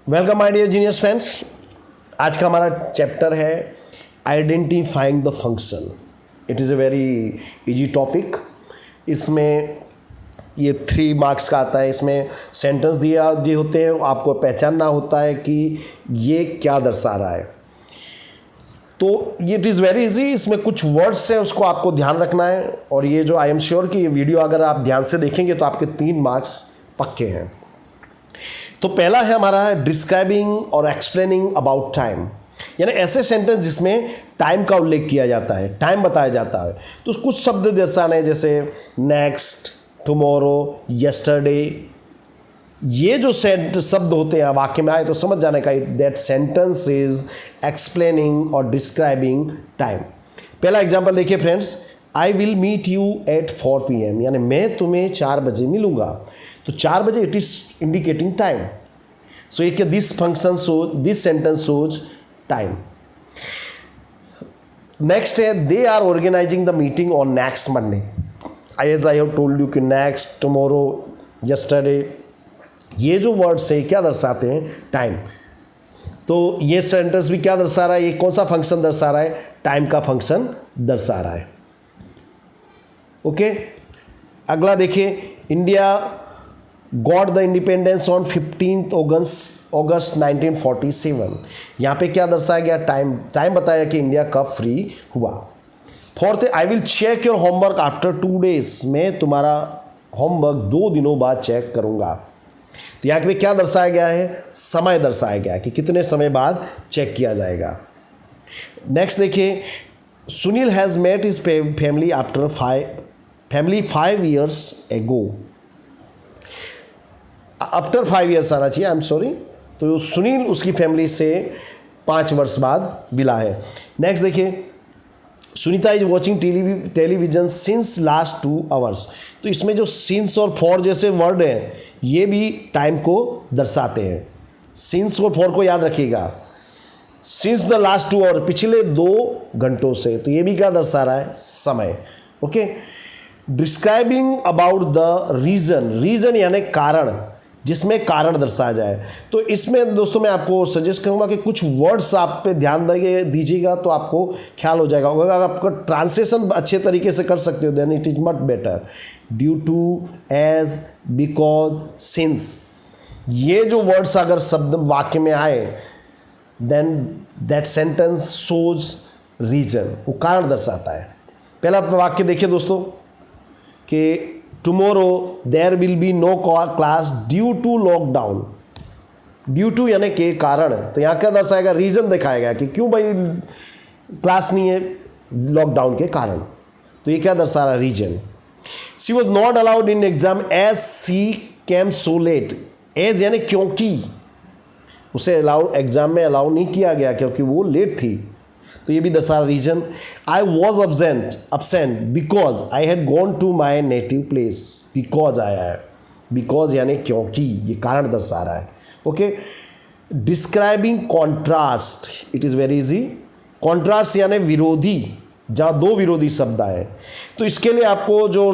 Welcome my dear genius friends. आज का हमारा चैप्टर है identifying the function. It is a very easy topic. इसमें ये 3 मार्क्स का आता है। इसमें सेंटेंस दिए होते हैं, आपको पहचानना होता है कि ये क्या दर्शा रहा है। तो ये इट इज़ वेरी इजी। इसमें कुछ वर्ड्स हैं, उसको आपको ध्यान रखना है। और ये जो आई एम श्योर कि ये वीडियो अगर आप ध्यान से देखेंगे तो आपके 3 मार्क्स पक्के हैं। तो पहला है हमारा डिस्क्राइबिंग और एक्सप्लेनिंग अबाउट टाइम, यानी ऐसे सेंटेंस जिसमें टाइम का उल्लेख किया जाता है, टाइम बताया जाता है। तो कुछ शब्द दर्शाने हैं, जैसे नेक्स्ट, टुमारो, यस्टरडे। ये जो शब्द होते हैं वाक्य में आए तो समझ जाने का दैट सेंटेंस इज एक्सप्लेनिंग और डिस्क्राइबिंग टाइम। पहला एग्जाम्पल देखिए friends, I will meet you at 4 PM, यानी मैं तुम्हें 4 बजे मिलूंगा। तो 4 बजे it is indicating time. So एक this function this sentence shows time. Next है they are organising the meeting on next Monday. As I have told you कि नेक्स्ट, टुमारो, यस्टरडे, ये जो वर्ड्स हैं क्या दर्शाते हैं? टाइम। तो ये सेंटेंस भी क्या दर्शा रहा है? ये कौन सा फंक्शन दर्शा रहा है? टाइम का फंक्शन दर्शा रहा है। ओके, अगला देखिए, India got the independence on 15 अगस्त 1947। यहाँ पे क्या दर्शाया गया? टाइम बताया कि इंडिया कब फ्री हुआ। Fourth, I will check your homework after 2 days। मैं तुम्हारा होमवर्क 2 दिनों बाद चेक करूँगा। तो यहाँ पे क्या दर्शाया गया है? समय दर्शाया गया है कि कितने समय बाद चेक किया जाएगा। नेक्स्ट देखिए, Sunil has met his family after 5 years ago. After 5 years आना चाहिए, आई एम सॉरी। तो सुनील उसकी फैमिली से 5 वर्ष बाद मिला है। नेक्स्ट देखिए, Sunita is watching television since last 2 hours। तो इसमें जो सिंस और फॉर जैसे वर्ड हैं ये भी टाइम को दर्शाते हैं। सिंस और फॉर को याद रखिएगा। सिंस द लास्ट 2 hours, पिछले 2 घंटों से, तो ये भी क्या दर्शा रहा है? समय। Okay, describing about the reason यानी कारण, जिसमें कारण दर्शाया जाए। तो इसमें दोस्तों मैं आपको सजेस्ट करूंगा कि कुछ वर्ड्स आप पे ध्यान दीजिएगा तो आपको ख्याल हो जाएगा। अगर आपका ट्रांसलेशन अच्छे तरीके से कर सकते हो then it is much better. Due to, as, because, since, ये जो वर्ड्स अगर शब्द वाक्य में आए then that sentence shows reason, वो कारण दर्शाता है। पहला वाक्य देखिए दोस्तों कि tomorrow there will be no class due to lockdown. Due to यानी के कारण, तो यहाँ क्या दर्शाएगा? रीजन दिखाएगा कि क्यों भाई क्लास नहीं है, लॉकडाउन के कारण। तो ये क्या दर्शा रहा है? Reason. She was not allowed in exam as she came so late. As यानी क्योंकि उसे एग्जाम में अलाउ नहीं किया गया क्योंकि वो लेट थी। तो ये भी दर्शा reason. I was absent because I had gone to my native place. Because आया है, बिकॉज यानी क्योंकि, ये कारण दर्शा रहा है। Okay, describing contrast, it is very easy. Contrast यानी विरोधी, जहाँ 2 विरोधी शब्द आए। तो इसके लिए आपको जो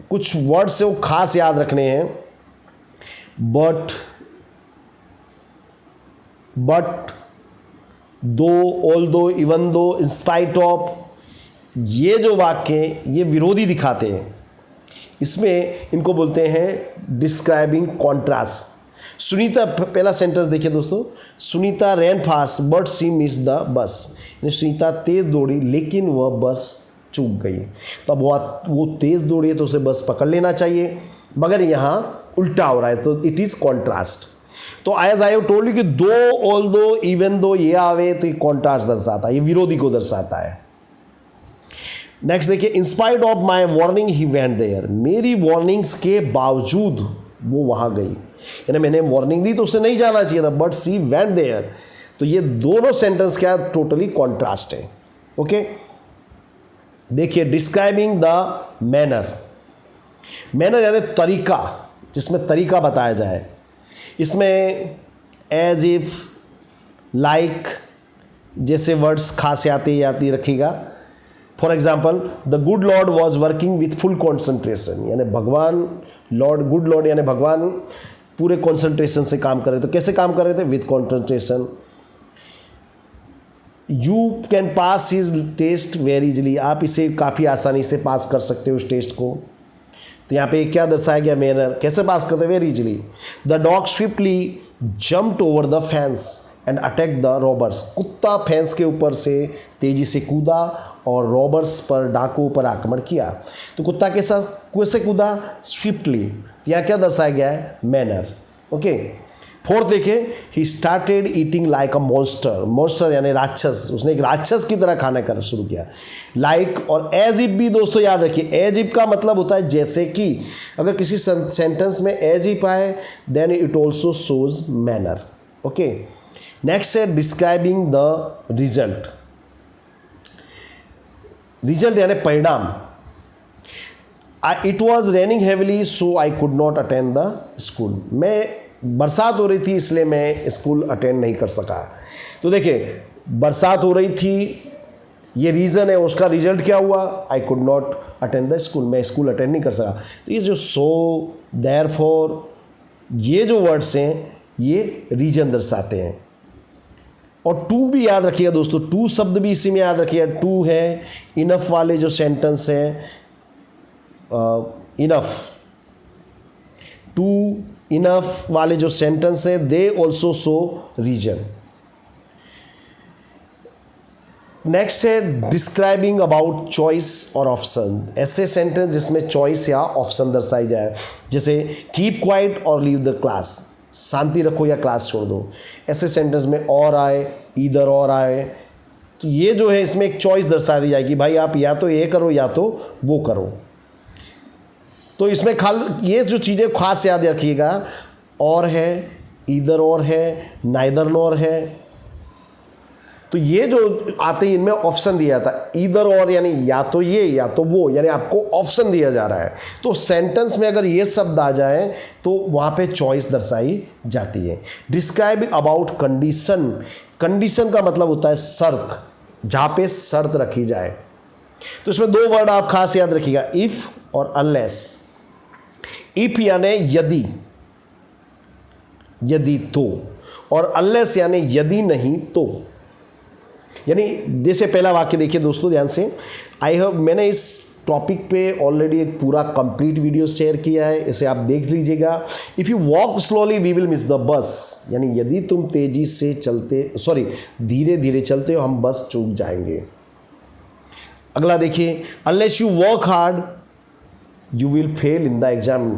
कुछ वर्ड्स है वो खास याद रखने हैं। बट, दो, ऑल दो, even though, in spite of, ये जो वाक्य ये विरोधी दिखाते हैं, इसमें इनको बोलते हैं डिस्क्राइबिंग कॉन्ट्रास्ट। सुनीता, पहला सेंटेंस देखिए दोस्तों, Sunita ran fast but she miss the bus. Sunita तेज दौड़ी लेकिन वह बस चूक गई। तो अब वो तेज दौड़ी है तो उसे बस पकड़ लेना चाहिए, मगर यहाँ उल्टा हो रहा है, तो इट इज कॉन्ट्रास्ट। तो as I have told you कि दो, ऑल दो, इवन दो ये आवे तो ये कॉन्ट्रास्ट दर्शाता है, ये विरोधी को दर्शाता है। नेक्स्ट देखिए, in spite of my warning he went there. मेरी वार्निंग्स के बावजूद वो वहाँ गई, यानी मैंने वार्निंग दी तो उसे नहीं जाना चाहिए था, बट सी वेंट देयर। तो ये दोनों सेंटेंस क्या टोटली कॉन्ट्रास्ट है। ओके, देखिए, डिस्क्राइबिंग द मैनर। मैनर यानी तरीका, जिसमें तरीका बताया जाए। इसमें एज, इफ, लाइक जैसे वर्ड्स खास आती रखिएगा। For example, the good Lord was working with full concentration, यानी भगवान, गुड लॉर्ड यानी भगवान पूरे कॉन्सेंट्रेशन से काम कर रहे थे। तो कैसे काम कर रहे थे? With concentration. You can pass his test very easily, आप इसे काफ़ी आसानी से पास कर सकते हो उस टेस्ट को। तो यहाँ पे क्या दर्शाया गया? मैनर। कैसे पास करते? Very easily. The dog swiftly jumped over the fence and attack the robbers, कुत्ता फेंस के ऊपर से तेजी से कूदा और रॉबर्स पर, डाकुओं पर आक्रमण किया। तो कुत्ता के साथ कैसे कूदा? स्विफ्टली। यहाँ क्या दर्शाया गया है? मैनर। ओके। फोर्थ देखिए, he started eating like a monster. Monster यानी राक्षस, उसने एक राक्षस की तरह खाना करना शुरू किया। लाइक और एज इफ भी दोस्तों याद रखिए, एज इफ का मतलब होता है जैसे कि। अगर किसी सेंटेंस में एज इफ आए then it also shows manner. Okay. Next है डिस्क्राइबिंग द रिजल्ट। रिजल्ट यानी परिणाम। It was raining heavily so I could not attend the school. मैं बरसात हो रही थी इसलिए मैं स्कूल अटेंड नहीं कर सका। तो देखिए, बरसात हो रही थी, ये रीज़न है। उसका रिजल्ट क्या हुआ? आई could not attend the school, मैं स्कूल अटेंड नहीं कर सका। तो ये जो सो, देयरफॉर, ये जो वर्ड्स हैं ये रीजन दर्शाते हैं। और टू भी याद रखिएगा दोस्तों, टू शब्द भी इसी में याद रखिएगा। टू है इनफ वाले जो सेंटेंस हैं, इनफ, टू इनफ वाले जो सेंटेंस है they also show reason. Next है डिस्क्राइबिंग अबाउट चॉइस और ऑप्शन। ऐसे सेंटेंस जिसमें चॉइस या ऑप्शन दर्शाई जाए, जैसे कीप क्वाइट और लीव द क्लास, शांति रखो या क्लास छोड़ दो। ऐसे सेंटेंस में और आए, इधर और आए, तो ये जो है इसमें एक चॉइस दर्शा दी जाएगी, भाई आप या तो ये करो या तो वो करो। तो इसमें ये जो चीज़ें खास याद रखिएगा, और है, इधर और है, नाइदर नॉर है। तो ये जो आते हैं इनमें ऑप्शन दिया जाता है। इधर और यानी या तो ये या तो वो, यानी आपको ऑप्शन दिया जा रहा है। तो सेंटेंस में अगर ये शब्द आ जाए तो वहाँ पे चॉइस दर्शाई जाती है। Describe about condition. कंडीशन का मतलब होता है शर्त, जहाँ पे शर्त रखी जाए। तो इसमें दो वर्ड आप खास याद रखिएगा, इफ़ और अनलेस। इफ यानी यदि, यदि तो, और अनलेस यानी यदि नहीं तो। यानी जैसे पहला वाक्य देखिए दोस्तों ध्यान से, मैंने इस टॉपिक पे ऑलरेडी एक पूरा कंप्लीट वीडियो शेयर किया है, इसे आप देख लीजिएगा। If you walk slowly we will miss the bus, यानी यदि तुम तेजी से धीरे धीरे चलते हो हम बस चूक जाएंगे। अगला देखिए, unless you work hard you will fail in the exam,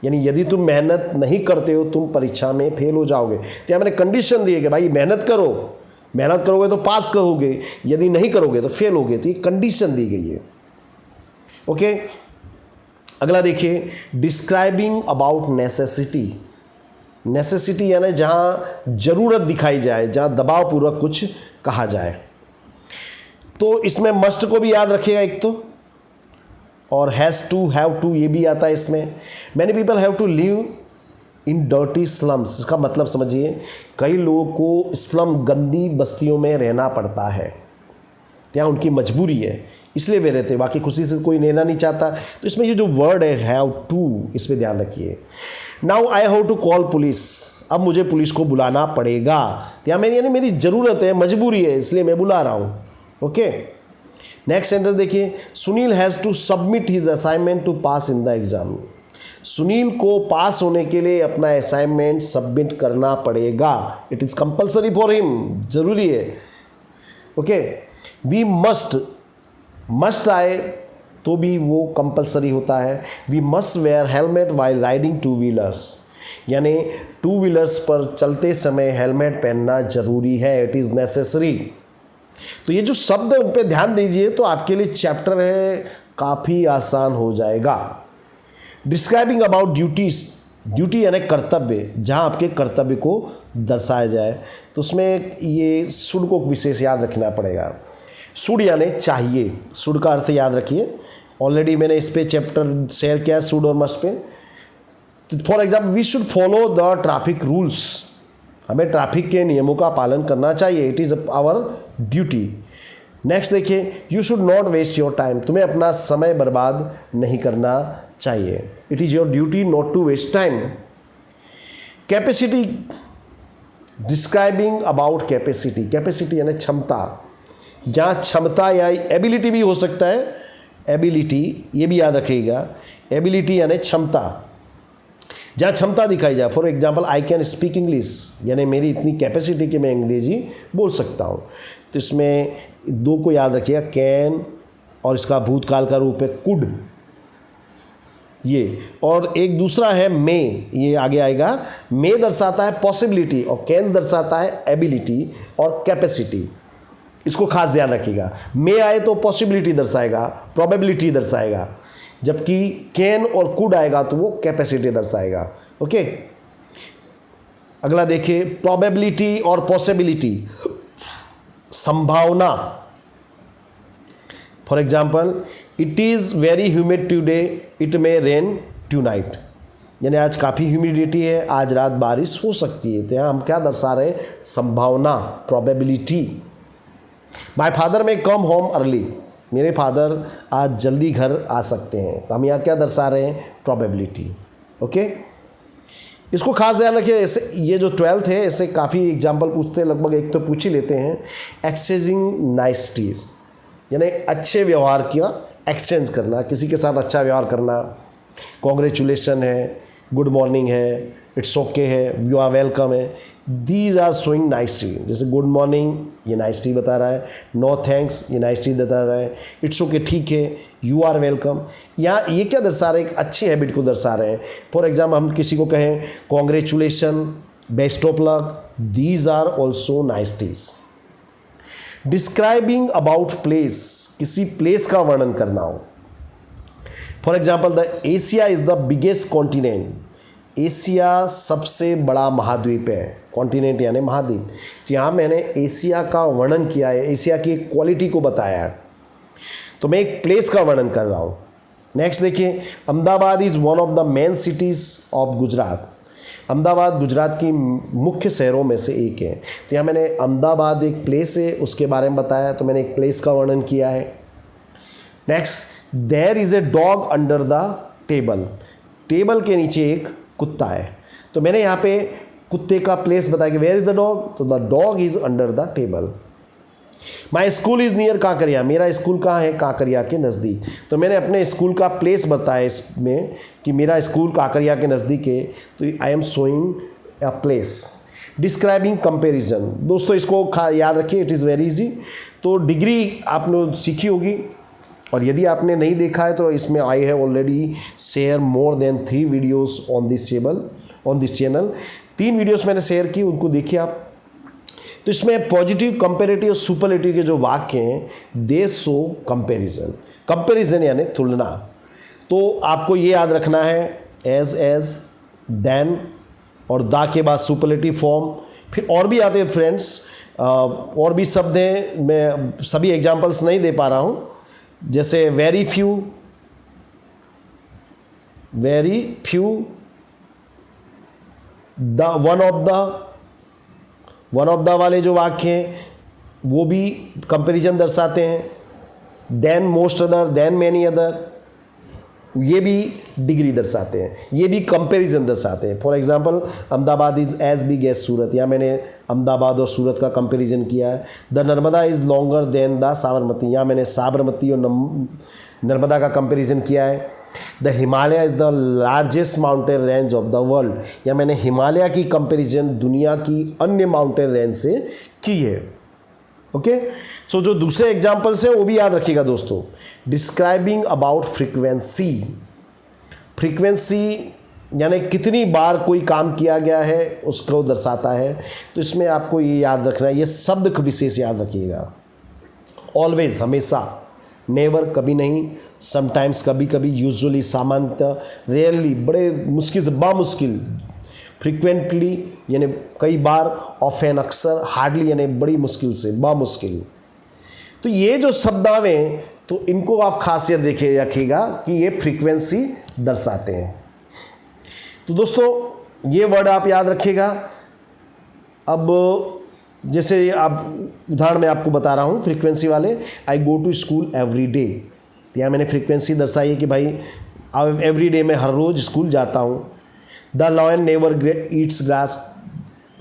यानी यदि तुम मेहनत नहीं करते हो तुम परीक्षा में फेल हो जाओगे। तो यहाँ मैंने कंडीशन दी है कि भाई मेहनत करो, मेहनत करोगे तो पास करोगे, यदि नहीं करोगे तो फेल होगे। तो ये कंडीशन दी गई है। ओके। अगला देखिए, डिस्क्राइबिंग अबाउट नेसेसिटी। नेसेसिटी यानी जहाँ ज़रूरत दिखाई जाए, जहाँ दबाव पूर्वक कुछ कहा जाए। तो इसमें मस्ट को भी याद रखिएगा एक तो, और हैज़ टू, हैव टू, ये भी आता है इसमें। Many people have to live in dirty slums, इसका मतलब समझिए, कई लोगों को स्लम, गंदी बस्तियों में रहना पड़ता है, यहाँ उनकी मजबूरी है इसलिए वे रहते, बाकी खुशी से कोई रहना नहीं चाहता। तो इसमें ये जो वर्ड है हैव टू, इस पर ध्यान रखिए। Now I have to call police, अब मुझे पुलिस को बुलाना पड़ेगा। यहाँ मेरी ज़रूरत है, मजबूरी है, इसलिए मैं बुला रहा हूँ। ओके। नेक्स्ट सेंटेंस देखिए, Sunil has to submit his assignment to pass in the exam. Sunil को पास होने के लिए अपना असाइनमेंट सबमिट करना पड़ेगा। It is compulsory for him, जरूरी है। ओके। वी मस्ट आए तो भी वो कंपल्सरी होता है। We must wear helmet while riding two wheelers, यानी टू व्हीलर्स पर चलते समय हेलमेट पहनना जरूरी है। It is necessary. तो ये जो शब्द है उन पर ध्यान दीजिए तो आपके लिए चैप्टर है काफ़ी आसान हो जाएगा। डिस्क्राइबिंग अबाउट ड्यूटीज, ड्यूटी यानी कर्तव्य, जहाँ आपके कर्तव्य को दर्शाया जाए, तो उसमें ये शुड को विशेष याद रखना पड़ेगा। शुड यानी चाहिए, शुड का अर्थ याद रखिए, ऑलरेडी मैंने इस पे चैप्टर शेयर किया है शुड और मस्ट पे। For example, we should follow the traffic rules, हमें ट्रैफिक के नियमों का पालन करना चाहिए। It is our duty. Next देखिए, you should not waste your time, तुम्हें अपना समय बर्बाद नहीं करना चाहिए। It is your duty not to waste time. Capacity, describing about capacity, capacity यानी क्षमता, जहाँ क्षमता या एबिलिटी भी हो सकता है, एबिलिटी ये भी याद रखिएगा, एबिलिटी यानी क्षमता, जहाँ क्षमता दिखाई जाए। For example I can speak English, यानी मेरी इतनी कैपेसिटी कि मैं अंग्रेजी बोल सकता हूँ। तो इसमें दो को याद रखिएगा, कैन और इसका भूतकाल का रूप है कुड, ये, और एक दूसरा है मे, ये आगे आएगा। मे दर्शाता है पॉसिबिलिटी और कैन दर्शाता है एबिलिटी और कैपेसिटी। इसको खास ध्यान रखिएगा, मे आए तो पॉसिबिलिटी दर्शाएगा, प्रोबेबिलिटी दर्शाएगा, जबकि कैन और कुड आएगा तो वो कैपेसिटी दर्शाएगा। ओके, अगला देखिए, प्रोबेबिलिटी और पॉसिबिलिटी, संभावना। For example, it is very humid today, it may rain tonight, यानी आज काफ़ी ह्यूमिडिटी है, आज रात बारिश हो सकती है। तो यहाँ हम क्या दर्शा रहे हैं, संभावना, प्रोबेबिलिटी। माय फादर में कम होम अर्ली, मेरे फादर आज जल्दी घर आ सकते हैं। तो हम यहाँ क्या दर्शा रहे हैं, प्रोबेबिलिटी। ओके, इसको खास ध्यान रखिए। ऐसे ये जो 12th है, ऐसे काफ़ी एग्जाम्पल पूछते हैं, लगभग एक तो पूछ ही लेते हैं। एक्सचेंजिंग नाइसटीज, यानी अच्छे व्यवहार का एक्सचेंज करना, किसी के साथ अच्छा व्यवहार करना। कॉन्ग्रेचुलेसन है, गुड मॉर्निंग है, इट्स ओके है, यू आर वेलकम है, दीज आर शोइंग नाइसटी। जैसे गुड मॉर्निंग ये नाइसटी बता रहा है, नो थैंक्स ये नाइसटी बता रहा है, इट्स ओके ठीक है, यू आर वेलकम। यहाँ ये क्या दर्शा रहे हैं, एक अच्छी हैबिट को दर्शा रहे हैं। फॉर एग्जाम्पल हम किसी को कहें congratulation, best of luck, these are also niceties. Describing about place, किसी प्लेस का वर्णन करना हो। For example, the Asia is the biggest continent, Asia सबसे बड़ा महाद्वीप है, कॉन्टिनेंट यानी महाद्वीप। तो यहाँ मैंने एशिया का वर्णन किया है, एशिया की एक क्वालिटी को बताया है, तो मैं एक प्लेस का वर्णन कर रहा हूँ। नेक्स्ट देखिए, Ahmedabad is one of the main cities of Gujarat, Ahmedabad Gujarat की मुख्य शहरों में से एक है। तो यहाँ मैंने अहमदाबाद एक प्लेस है उसके बारे में बताया, तो मैंने एक प्लेस का वर्णन किया है। Next, there is a dog under the table, table के नीचे एक कुत्ता है। तो मैंने यहाँ पे कुत्ते का प्लेस बताया कि वेयर इज़ द डॉग, तो the dog is under the table. My school is near Kankaria, मेरा स्कूल कहाँ है, कांकरिया के नज़दीक। तो मैंने अपने स्कूल का प्लेस बताया इसमें कि मेरा स्कूल कांकरिया के नज़दीक है, तो I am showing a place. Describing comparison, दोस्तों इसको याद रखिए, इट इज़ वेरी इजी। तो डिग्री आपने सीखी होगी, और यदि आपने नहीं देखा है तो इसमें I have already share more than 3 videos on this channel. 3 videos मैंने शेयर की, उनको देखिए आप। तो इसमें पॉजिटिव, कंपेरेटिव और सुपरलेटिव के जो वाक्य हैं, दे शो कंपैरिजन, कंपैरिजन यानी तुलना। तो आपको ये याद रखना है, एज, देन और दा के बाद सुपरलेटिव फॉर्म। फिर और भी आते हैं फ्रेंड्स, और भी शब्द हैं, मैं सभी एग्जांपल्स नहीं दे पा रहा हूँ। जैसे very few, the one of the वाले जो वाक्य हैं वो भी कंपैरिजन दर्शाते हैं। Than most other, than many other, ये भी डिग्री दर्शाते हैं, ये भी कंपैरिजन दर्शाते हैं। For example, Ahmedabad is as big as Surat, यहाँ मैंने अहमदाबाद और सूरत का कंपैरिजन किया है। The Narmada is longer than the Sabarmati, यहाँ मैंने साबरमती और नर्मदा का कंपैरिजन किया है। The Himalaya is the largest mountain range of the world, यहाँ मैंने हिमालय की कंपैरिजन दुनिया की अन्य माउंटेन रेंज से की है। ओके, सो जो दूसरे एग्जाम्पल्स हैं वो भी याद रखिएगा दोस्तों। डिस्क्राइबिंग अबाउट फ्रीक्वेंसी, फ्रीक्वेंसी यानी कितनी बार कोई काम किया गया है उसको दर्शाता है। तो इसमें आपको ये याद रखना है, ये शब्द विशेष याद रखिएगा। ऑलवेज हमेशा, नेवर कभी नहीं, समटाइम्स कभी कभी, यूजुअली सामान्यतः, रेयरली बड़े मुश्किल से बामुश्किल, फ्रीक्वेंटली यानी कई बार, ऑफेन अक्सर, हार्डली यानी बड़ी मुश्किल से, बामुश्किल। तो ये जो शब्दावली हैं तो इनको आप खासियत देखिए रखिएगा कि ये फ्रीक्वेंसी दर्शाते हैं। तो दोस्तों ये वर्ड आप याद रखिएगा। अब जैसे आप उदाहरण में आपको बता रहा हूँ फ्रीक्वेंसी वाले, I go to school every day, तो यहाँ मैंने फ्रीक्वेंसी दर्शाई है कि भाई एवरी डे मैं हर रोज़ स्कूल जाता हूँ। The lion never Yeats grass,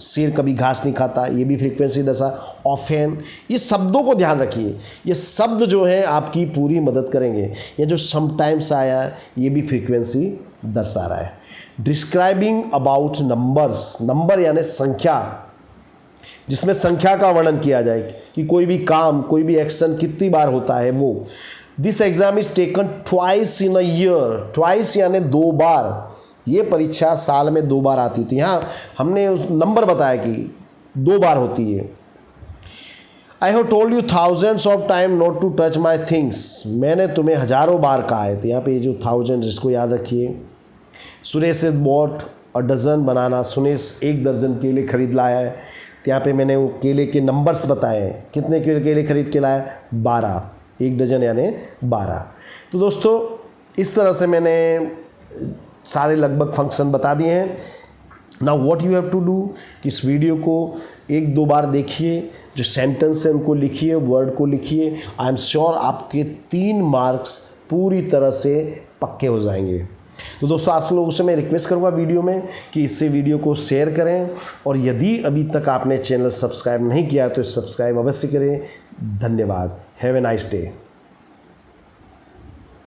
शेर कभी घास नहीं खाता, ये भी फ्रीक्वेंसी दर्शा। ऑफेन, ये शब्दों को ध्यान रखिए, ये शब्द जो है आपकी पूरी मदद करेंगे। ये जो समटाइम्स आया ये भी फ्रीक्वेंसी दर्शा रहा है। डिस्क्राइबिंग अबाउट नंबर्स, नंबर यानी संख्या, जिसमें संख्या का वर्णन किया जाए कि कोई भी काम, कोई भी एक्शन कितनी बार होता है वो। This exam is taken twice in a year, twice यानी 2 बार, ये परीक्षा साल में 2 बार आती थी। यहाँ हमने उस नंबर बताया कि 2 बार होती है। I have told you thousands of time not to touch my things, मैंने तुम्हें हजारों बार कहा है। तो यहाँ पे ये जो 1000 इसको याद रखिए। Suresh is bought a dozen banana, Suresh 1 दर्जन केले खरीद लाया है। तो यहाँ पे मैंने वो केले के नंबर्स बताए हैं, कितने केले खरीद के लाया, 12, 1 डजन यानी 12। तो दोस्तों इस तरह से मैंने सारे लगभग फंक्शन बता दिए हैं। Now what you have to do कि इस वीडियो को 1-2 बार देखिए, जो सेंटेंस है उनको लिखिए, वर्ड को लिखिए। आई एम श्योर आपके 3 मार्क्स पूरी तरह से पक्के हो जाएंगे। तो दोस्तों आप लोगों से मैं रिक्वेस्ट करूँगा वीडियो में कि इससे वीडियो को शेयर करें, और यदि अभी तक आपने चैनल सब्सक्राइब नहीं किया तो सब्सक्राइब अवश्य करें। धन्यवाद। Have a nice day.